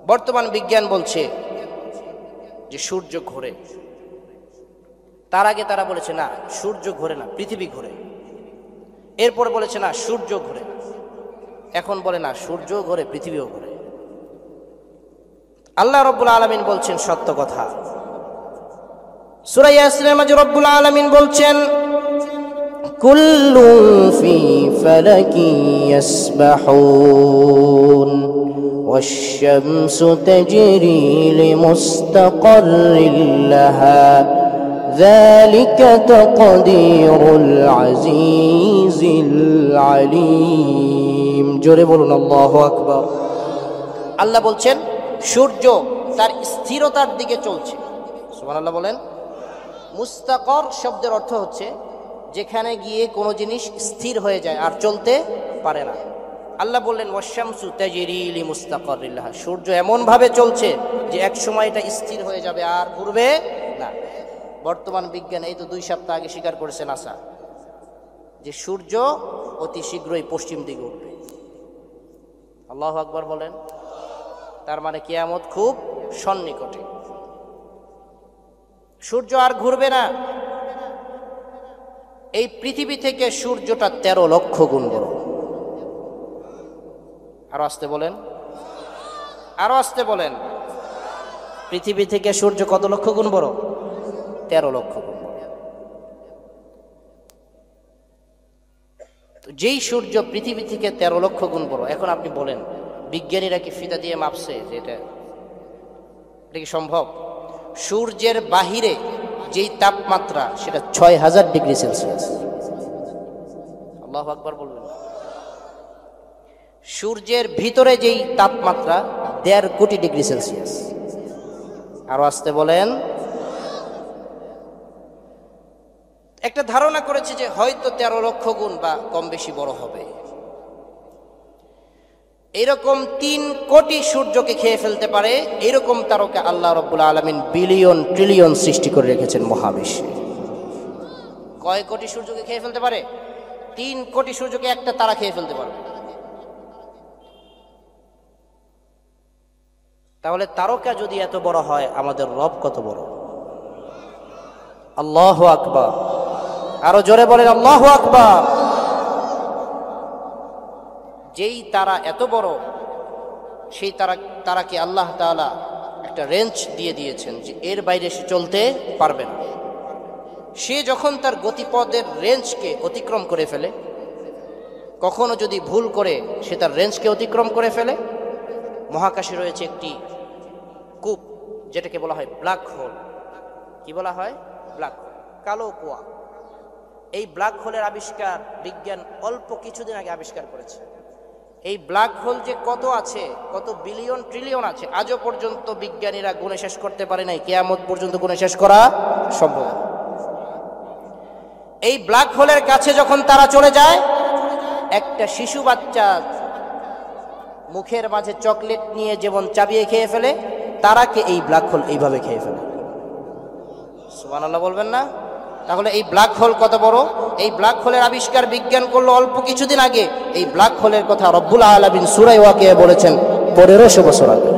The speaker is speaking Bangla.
বর্তমান বিজ্ঞান বলছে যে সূর্য ঘোরে। তার আগে তারা বলেছে না, সূর্য ঘোরে না, পৃথিবী ঘোরে। এরপরে বলেছে না, সূর্য ঘোরে। এখন বলে না, সূর্য ঘোরে, পৃথিবীও ঘোরে। আল্লাহ রাব্বুল আলামিন বলছেন সত্য কথা। সূরা ইয়াসিনের মাঝে রাব্বুল আলামিন বলছেন, কুল্লুন ফি ফালাকি ইয়াসবাহুন ওয়াশ-শামসু তাজরি লিমুস্তাকাররিন লাহা যালিকা তাকদীরুল আজিজিল আলীম। জোরে বলুন আল্লাহু আকবার। আল্লাহ বলছেন সূর্য তার স্থিরতার দিকে চলছে। সুবহানাল্লাহ বলেন। মুস্তাকর শব্দের অর্থ হচ্ছে যেখানে গিয়ে কোনো জিনিস স্থির হয়ে যায় আর চলতে পারে না। আল্লাহ বললেন ওয়াশ-শামসু তাজরি লিমুস্তাকাররিন লাহা, সূর্য এমন ভাবে চলছে যে এক সময় এটা স্থির হয়ে যাবে আর ঘুরবে না। বর্তমান বিজ্ঞান এই তো 2 সপ্তাহ আগে স্বীকার করেছে নাসা যে সূর্য অতি শীঘ্রই পশ্চিম দিকে উঠবে। আল্লাহু আকবার বলেন। তার মানে কিয়ামত খুব সন্নিকটে। সূর্য আর ঘুরবে না। এই পৃথিবী থেকে সূর্যটা 13 লক্ষ গুণ বড়। আরো আসতে বলেন, আরো আসতে বলেন। পৃথিবী থেকে সূর্য কত লক্ষ গুণ বড়? 13 লক্ষ গুণ বড়। তো যেই সূর্য পৃথিবী থেকে 13 লক্ষ গুণ বড়, এখন আপনি বলেন বিজ্ঞানীরা কি ফিতা দিয়ে মাপছে যে এটা কি সম্ভব? সূর্যের বাহিরে যেই তাপমাত্রা সেটা 6000 ডিগ্রি সেলসিয়াস। আল্লাহু আকবার বলবেন। সূর্যের ভিতরে যেই তাপমাত্রা 1.5 কোটি ডিগ্রি সেলসিয়াস। আরো আসতে বলেন। একটা ধারণা করেছে যে হয়তো 13 লক্ষ গুণ বা কম বেশি বড় হবে। এরকম 3 কোটি সূর্যকে খেয়ে ফেলতে পারে এরকম তারকা আল্লাহ রাব্বুল আলামিন বিলিয়ন ট্রিলিয়ন সৃষ্টি করে রেখেছেন মহাবিশ্বে। কয় কোটি সূর্যকে খেয়ে ফেলতে পারে? 3 কোটি সূর্যকে একটা তারা খেয়ে ফেলতে পারবে। তাহলে তারকা যদি এত বড় হয়, আমাদের রব কত বড়? আল্লাহু আকবার। আরো জোরে বলেন আল্লাহু আকবার। যেই তারা এত বড়, সেই তারাকে আল্লাহ তাআলা একটা রেঞ্জ দিয়ে দিয়েছেন যে এর বাইরে সে চলতে পারবে না। সে যখন তার গতিপথের রেঞ্জকে অতিক্রম করে ফেলে, কখনো যদি ভুল করে সে তার রেঞ্জকে অতিক্রম করে ফেলে, মহাকাশে রয়েছে একটি কূপ যেটাকে বলা হয় ব্ল্যাক হোল। কি বলা হয়? ব্ল্যাক হোল, কালো কুয়া। এই ব্ল্যাক হোলের আবিষ্কার বিজ্ঞান অল্প কিছুদিন আগে আবিষ্কার করেছে। এই ব্ল্যাক হোল যে কত আছে, কত বিলিয়ন ট্রিলিয়ন আছে, আজও পর্যন্ত বিজ্ঞানীরা গুণে শেষ করতে পারে নাই। কিয়ামত পর্যন্ত গুণে শেষ করা সম্ভব। এই ব্ল্যাক হোলের কাছে যখন তারা চলে যায়, একটা শিশু বাচ্চা মুখের মাঝে চকলেট নিয়ে যেমন চাবিয়ে খেয়ে ফেলে, তারাকে এই ব্ল্যাক হোল এইভাবে খেয়ে ফেলে। সুবহানাল্লাহ বলবেন না? তাহলে এই ব্ল্যাক হোল কত বড়? এই ব্ল্যাক হোলের আবিষ্কার বিজ্ঞান করলো অল্প কিছুদিন আগে। এই ব্ল্যাক হোলের কথা রব্বুল আলামিন সূরা ওয়াকিয়া বলেছেন 1500 বছর আগে।